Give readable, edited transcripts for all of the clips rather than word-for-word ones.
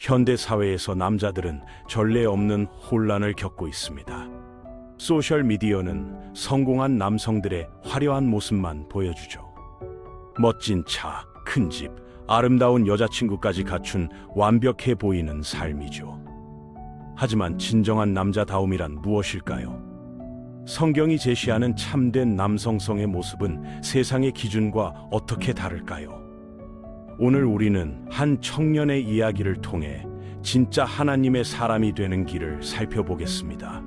현대 사회에서 남자들은 전례 없는 혼란을 겪고 있습니다. 소셜미디어는 성공한 남성들의 화려한 모습만 보여주죠. 멋진 차, 큰 집, 아름다운 여자친구까지 갖춘 완벽해 보이는 삶이죠. 하지만 진정한 남자다움이란 무엇일까요? 성경이 제시하는 참된 남성성의 모습은 세상의 기준과 어떻게 다를까요? 오늘 우리는 한 청년의 이야기를 통해 진짜 하나님의 사람이 되는 길을 살펴보겠습니다.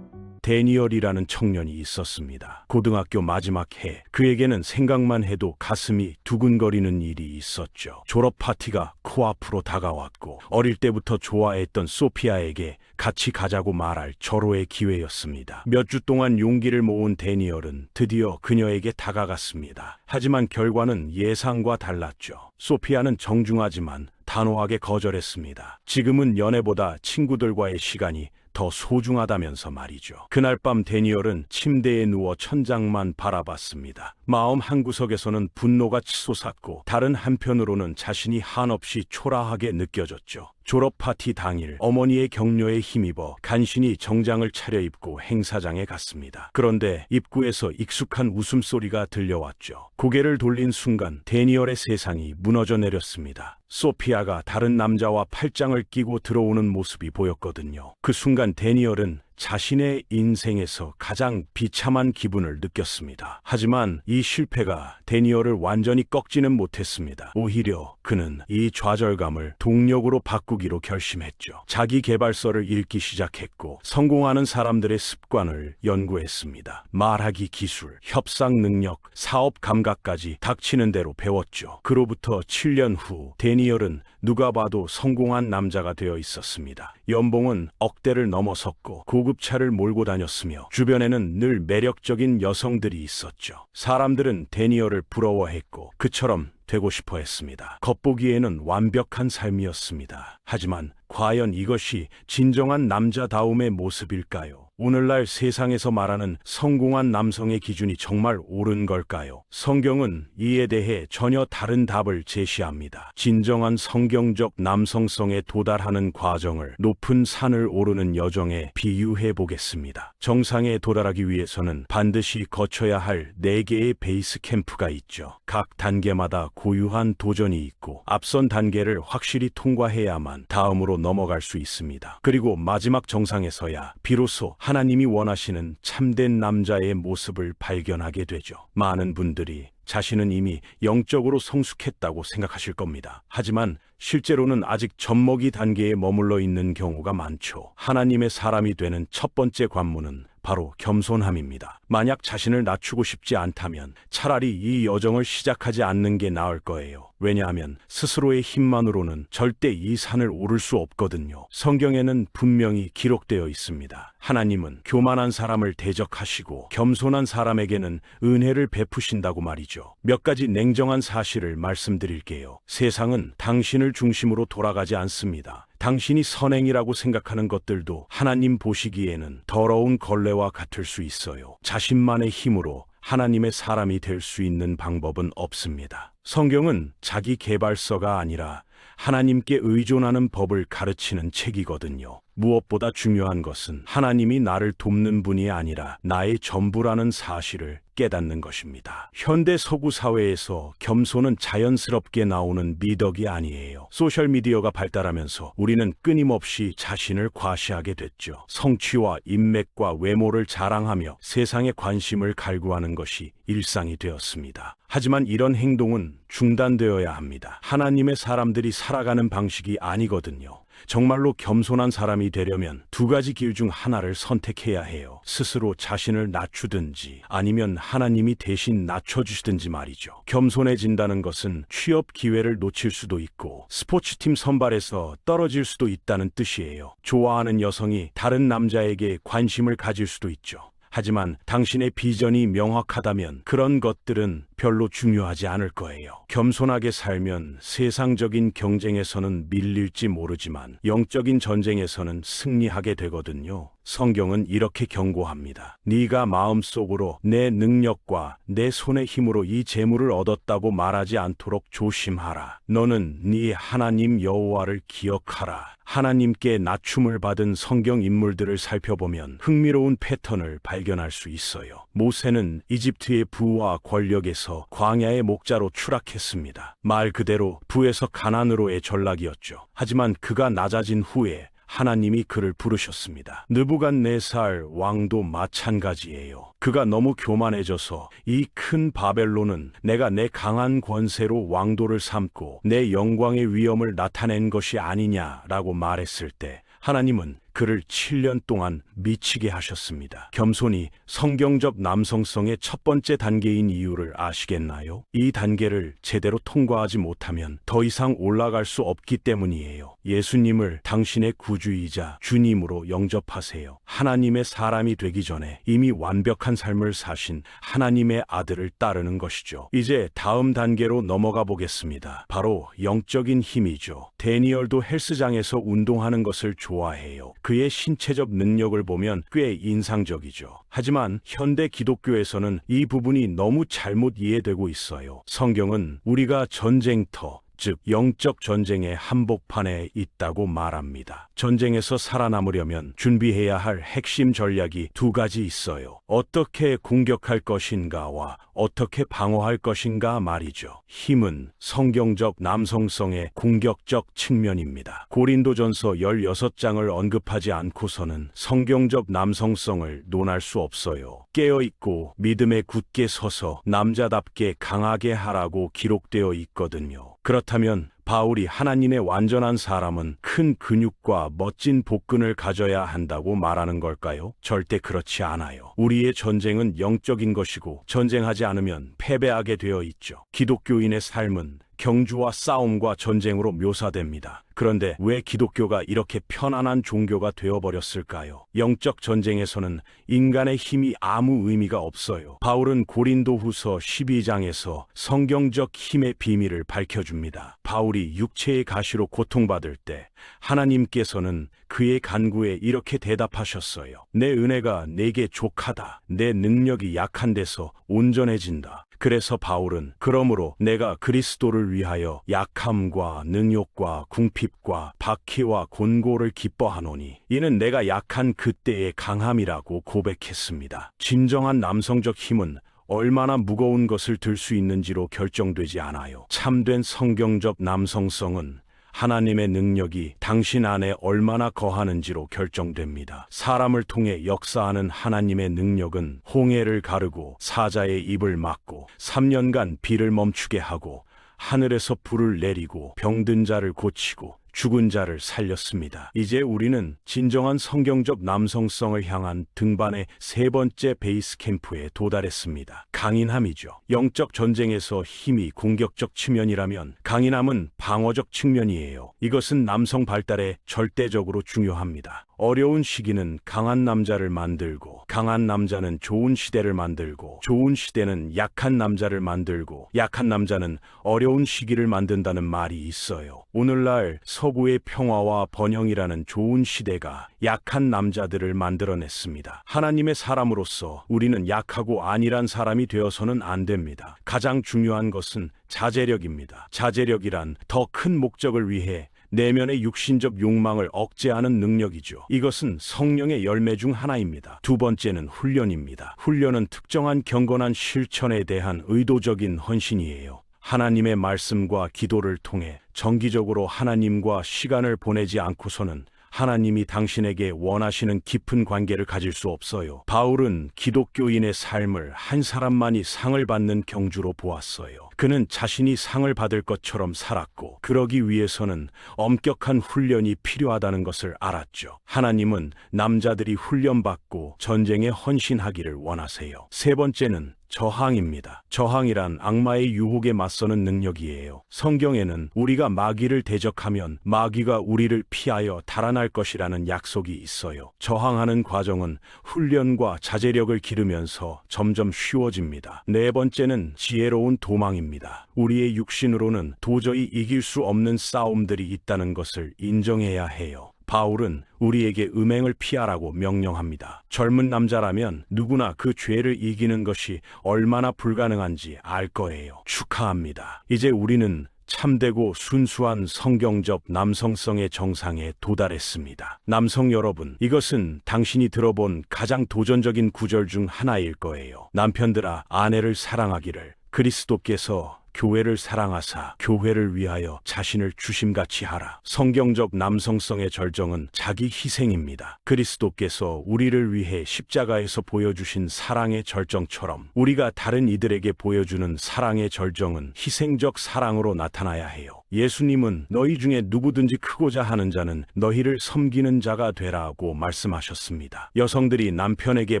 데니얼이라는 청년이 있었습니다. 고등학교 마지막 해, 그에게는 생각만 해도 가슴이 두근거리는 일이 있었죠. 졸업 파티가 코앞으로 다가왔고 어릴 때부터 좋아했던 소피아에게 같이 가자고 말할 절호의 기회였습니다. 몇 주 동안 용기를 모은 데니얼은 드디어 그녀에게 다가갔습니다. 하지만 결과는 예상과 달랐죠. 소피아는 정중하지만 단호하게 거절했습니다. 지금은 연애보다 친구들과의 시간이 더 소중하다면서 말이죠. 그날 밤 데니얼은 침대에 누워 천장만 바라봤습니다. 마음 한구석에서는 분노가 치솟았고 다른 한편으로는 자신이 한없이 초라하게 느껴졌죠. 졸업 파티 당일 어머니의 격려에 힘입어 간신히 정장을 차려입고 행사장에 갔습니다. 그런데 입구에서 익숙한 웃음소리가 들려왔죠. 고개를 돌린 순간 데니얼의 세상이 무너져 내렸습니다. 소피아가 다른 남자와 팔짱을 끼고 들어오는 모습이 보였거든요. 그 순간 데니얼은 자신의 인생에서 가장 비참한 기분을 느꼈습니다. 하지만 이 실패가 데니얼을 완전히 꺾지는 못했습니다. 오히려 그는 이 좌절감을 동력으로 바꾸기로 결심했죠. 자기 개발서를 읽기 시작했고 성공하는 사람들의 습관을 연구했습니다. 말하기 기술, 협상 능력, 사업 감각까지 닥치는 대로 배웠죠. 그로부터 7년 후 데니얼은 누가 봐도 성공한 남자가 되어 있었습니다. 연봉은 억대를 넘어섰고 고급차를 몰고 다녔으며 주변에는 늘 매력적인 여성들이 있었죠. 사람들은 데니얼을 부러워했고 그처럼 되고 싶어 했습니다. 겉보기에는 완벽한 삶이었습니다. 하지만 과연 이것이 진정한 남자다움의 모습일까요? 오늘날 세상에서 말하는 성공한 남성의 기준이 정말 옳은 걸까요? 성경은 이에 대해 전혀 다른 답을 제시합니다. 진정한 성경적 남성성에 도달하는 과정을 높은 산을 오르는 여정에 비유해 보겠습니다. 정상에 도달하기 위해서는 반드시 거쳐야 할 4개의 베이스 캠프가 있죠. 각 단계마다 고유한 도전이 있고 앞선 단계를 확실히 통과해야만 다음으로 넘어갈 수 있습니다. 그리고 마지막 정상에서야 비로소 하나님이 원하시는 참된 남자의 모습을 발견하게 되죠. 많은 분들이 자신은 이미 영적으로 성숙했다고 생각하실 겁니다. 하지만 실제로는 아직 젖먹이 단계에 머물러 있는 경우가 많죠. 하나님의 사람이 되는 첫 번째 관문은 바로 겸손함입니다. 만약 자신을 낮추고 싶지 않다면 차라리 이 여정을 시작하지 않는 게 나을 거예요. 왜냐하면 스스로의 힘만으로는 절대 이 산을 오를 수 없거든요. 성경에는 분명히 기록되어 있습니다. 하나님은 교만한 사람을 대적하시고 겸손한 사람에게는 은혜를 베푸신다고 말이죠. 몇 가지 냉정한 사실을 말씀드릴게요. 세상은 당신을 중심으로 돌아가지 않습니다. 당신이 선행이라고 생각하는 것들도 하나님 보시기에는 더러운 걸레와 같을 수 있어요. 자신만의 힘으로 하나님의 사람이 될 수 있는 방법은 없습니다. 성경은 자기 개발서가 아니라 하나님께 의존하는 법을 가르치는 책이거든요. 무엇보다 중요한 것은 하나님이 나를 돕는 분이 아니라 나의 전부라는 사실을 깨닫는 것입니다. 현대 서구 사회에서 겸손은 자연스럽게 나오는 미덕이 아니에요. 소셜미디어가 발달하면서 우리는 끊임없이 자신을 과시하게 됐죠. 성취와 인맥과 외모를 자랑하며 세상의 관심을 갈구하는 것이 일상이 되었습니다. 하지만 이런 행동은 중단되어야 합니다. 하나님의 사람들이 살아가는 방식이 아니거든요. 정말로 겸손한 사람이 되려면 2가지 길 중 하나를 선택해야 해요. 스스로 자신을 낮추든지 아니면 하나님이 대신 낮춰주시든지 말이죠. 겸손해진다는 것은 취업 기회를 놓칠 수도 있고 스포츠팀 선발에서 떨어질 수도 있다는 뜻이에요. 좋아하는 여성이 다른 남자에게 관심을 가질 수도 있죠. 하지만 당신의 비전이 명확하다면 그런 것들은 별로 중요하지 않을 거예요. 겸손하게 살면 세상적인 경쟁에서는 밀릴지 모르지만 영적인 전쟁에서는 승리하게 되거든요. 성경은 이렇게 경고합니다. 네가 마음속으로 내 능력과 내 손의 힘으로 이 재물을 얻었다고 말하지 않도록 조심하라. 너는 네 하나님 여호와를 기억하라. 하나님께 낮춤을 받은 성경 인물들을 살펴보면 흥미로운 패턴을 발견할 수 있어요. 모세는 이집트의 부와 권력에서 광야의 목자로 추락했습니다. 말 그대로 부에서 가난으로의 전락이었죠. 하지만 그가 낮아진 후에 하나님이 그를 부르셨습니다. 느부갓네살 왕도 마찬가지예요. 그가 너무 교만해져서 이 큰 바벨론은 내가 내 강한 권세로 왕도를 삼고 내 영광의 위엄을 나타낸 것이 아니냐라고 말했을 때 하나님은 그를 7년 동안 미치게 하셨습니다. 겸손이 성경적 남성성의 첫 번째 단계인 이유를 아시겠나요? 이 단계를 제대로 통과하지 못하면 더 이상 올라갈 수 없기 때문이에요. 예수님을 당신의 구주이자 주님으로 영접하세요. 하나님의 사람이 되기 전에 이미 완벽한 삶을 사신 하나님의 아들을 따르는 것이죠. 이제 다음 단계로 넘어가 보겠습니다. 바로 영적인 힘이죠. 데니얼도 헬스장에서 운동하는 것을 좋아해요. 그의 신체적 능력을 보면 꽤 인상적이죠. 하지만 현대 기독교에서는 이 부분이 너무 잘못 이해되고 있어요. 성경은 우리가 전쟁터, 즉 영적 전쟁의 한복판에 있다고 말합니다. 전쟁에서 살아남으려면 준비해야 할 핵심 전략이 두 가지 있어요. 어떻게 공격할 것인가와 어떻게 방어할 것인가 말이죠. 힘은 성경적 남성성의 공격적 측면입니다. 고린도전서 16장을 언급하지 않고서는 성경적 남성성을 논할 수 없어요. 깨어있고 믿음에 굳게 서서 남자답게 강하게 하라고 기록되어 있거든요. 그렇다면 바울이 하나님의 완전한 사람은 큰 근육과 멋진 복근을 가져야 한다고 말하는 걸까요? 절대 그렇지 않아요. 우리의 전쟁은 영적인 것이고 전쟁하지 않으면 패배하게 되어 있죠. 기독교인의 삶은 경주와 싸움과 전쟁으로 묘사됩니다. 그런데 왜 기독교가 이렇게 편안한 종교가 되어버렸을까요? 영적 전쟁에서는 인간의 힘이 아무 의미가 없어요. 바울은 고린도후서 12장에서 성경적 힘의 비밀을 밝혀줍니다. 바울이 육체의 가시로 고통받을 때 하나님께서는 그의 간구에 이렇게 대답하셨어요. 내 은혜가 내게 족하다. 내 능력이 약한 데서 온전해진다. 그래서 바울은 그러므로 내가 그리스도를 위하여 약함과 능욕과 궁핍과 박해와 곤고를 기뻐하노니 이는 내가 약한 그때의 강함이라고 고백했습니다. 진정한 남성적 힘은 얼마나 무거운 것을 들 수 있는지로 결정되지 않아요. 참된 성경적 남성성은 하나님의 능력이 당신 안에 얼마나 거하는지로 결정됩니다. 사람을 통해 역사하는 하나님의 능력은 홍해를 가르고 사자의 입을 막고 3년간 비를 멈추게 하고 하늘에서 불을 내리고 병든 자를 고치고 죽은 자를 살렸습니다. 이제 우리는 진정한 성경적 남성성을 향한 등반의 세 번째 베이스 캠프에 도달했습니다. 강인함이죠. 영적 전쟁에서 힘이 공격적 측면이라면 강인함은 방어적 측면이에요. 이것은 남성 발달에 절대적으로 중요합니다. 어려운 시기는 강한 남자를 만들고 강한 남자는 좋은 시대를 만들고 좋은 시대는 약한 남자를 만들고 약한 남자는 어려운 시기를 만든다는 말이 있어요. 오늘날 서구의 평화와 번영이라는 좋은 시대가 약한 남자들을 만들어냈습니다. 하나님의 사람으로서 우리는 약하고 안일한 사람이 되어서는 안 됩니다. 가장 중요한 것은 자제력입니다. 자제력이란 더 큰 목적을 위해 내면의 육신적 욕망을 억제하는 능력이죠. 이것은 성령의 열매 중 하나입니다. 두 번째는 훈련입니다. 훈련은 특정한 경건한 실천에 대한 의도적인 헌신이에요. 하나님의 말씀과 기도를 통해 정기적으로 하나님과 시간을 보내지 않고서는 하나님이 당신에게 원하시는 깊은 관계를 가질 수 없어요. 바울은 기독교인의 삶을 한 사람만이 상을 받는 경주로 보았어요. 그는 자신이 상을 받을 것처럼 살았고 그러기 위해서는 엄격한 훈련이 필요하다는 것을 알았죠. 하나님은 남자들이 훈련받고 전쟁에 헌신하기를 원하세요. 세 번째는 저항입니다. 저항이란 악마의 유혹에 맞서는 능력이에요. 성경에는 우리가 마귀를 대적하면 마귀가 우리를 피하여 달아날 것이라는 약속이 있어요. 저항하는 과정은 훈련과 자제력을 기르면서 점점 쉬워집니다. 네 번째는 지혜로운 도망입니다. 우리의 육신으로는 도저히 이길 수 없는 싸움들이 있다는 것을 인정해야 해요. 바울은 우리에게 음행을 피하라고 명령합니다. 젊은 남자라면 누구나 그 죄를 이기는 것이 얼마나 불가능한지 알 거예요. 축하합니다. 이제 우리는 참되고 순수한 성경적 남성성의 정상에 도달했습니다. 남성 여러분, 이것은 당신이 들어본 가장 도전적인 구절 중 하나일 거예요. 남편들아, 아내를 사랑하기를 그리스도께서 교회를 사랑하사 교회를 위하여 자신을 주심같이 하라. 성경적 남성성의 절정은 자기 희생입니다. 그리스도께서 우리를 위해 십자가에서 보여주신 사랑의 절정처럼 우리가 다른 이들에게 보여주는 사랑의 절정은 희생적 사랑으로 나타나야 해요. 예수님은 너희 중에 누구든지 크고자 하는 자는 너희를 섬기는 자가 되라고 말씀하셨습니다. 여성들이 남편에게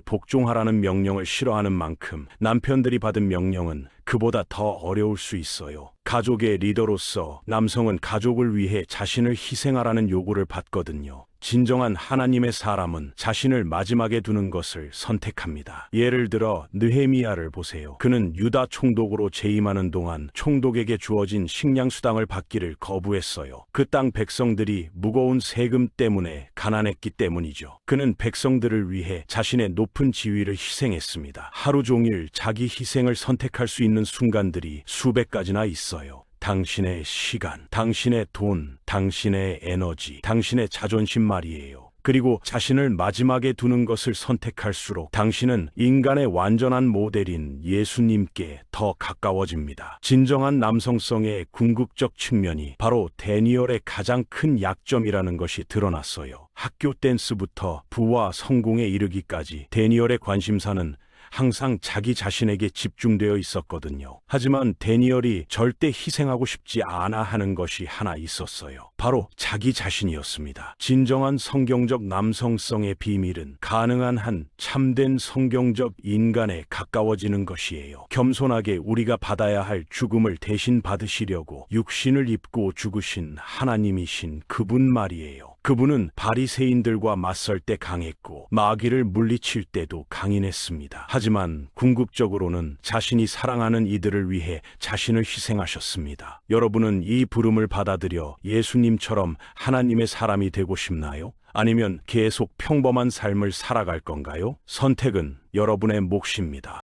복종하라는 명령을 싫어하는 만큼 남편들이 받은 명령은 그보다 더 어려울 수 있어요. 가족의 리더로서 남성은 가족을 위해 자신을 희생하라는 요구를 받거든요. 진정한 하나님의 사람은 자신을 마지막에 두는 것을 선택합니다. 예를 들어 느헤미야를 보세요. 그는 유다 총독으로 재임하는 동안 총독에게 주어진 식량수당을 받기를 거부했어요. 그 땅 백성들이 무거운 세금 때문에 가난했기 때문이죠. 그는 백성들을 위해 자신의 높은 지위를 희생했습니다. 하루 종일 자기 희생을 선택할 수 있는 순간들이 수백 가지나 있어요. 당신의 시간, 당신의 돈, 당신의 에너지, 당신의 자존심 말이에요. 그리고 자신을 마지막에 두는 것을 선택할수록 당신은 인간의 완전한 모델인 예수님께 더 가까워집니다. 진정한 남성성의 궁극적 측면이 바로 데니엘의 가장 큰 약점이라는 것이 드러났어요. 학교 댄스부터 부와 성공에 이르기까지 데니엘의 관심사는 항상 자기 자신에게 집중되어 있었거든요. 하지만 데니엘이 절대 희생하고 싶지 않아 하는 것이 하나 있었어요. 바로 자기 자신이었습니다. 진정한 성경적 남성성의 비밀은 가능한 한 참된 성경적 인간에 가까워지는 것이에요. 겸손하게 우리가 받아야 할 죽음을 대신 받으시려고 육신을 입고 죽으신 하나님이신 그분 말이에요. 그분은 바리새인들과 맞설 때 강했고 마귀를 물리칠 때도 강인했습니다. 하지만 궁극적으로는 자신이 사랑하는 이들을 위해 자신을 희생하셨습니다. 여러분은 이 부름을 받아들여 예수님처럼 하나님의 사람이 되고 싶나요? 아니면 계속 평범한 삶을 살아갈 건가요? 선택은 여러분의 몫입니다.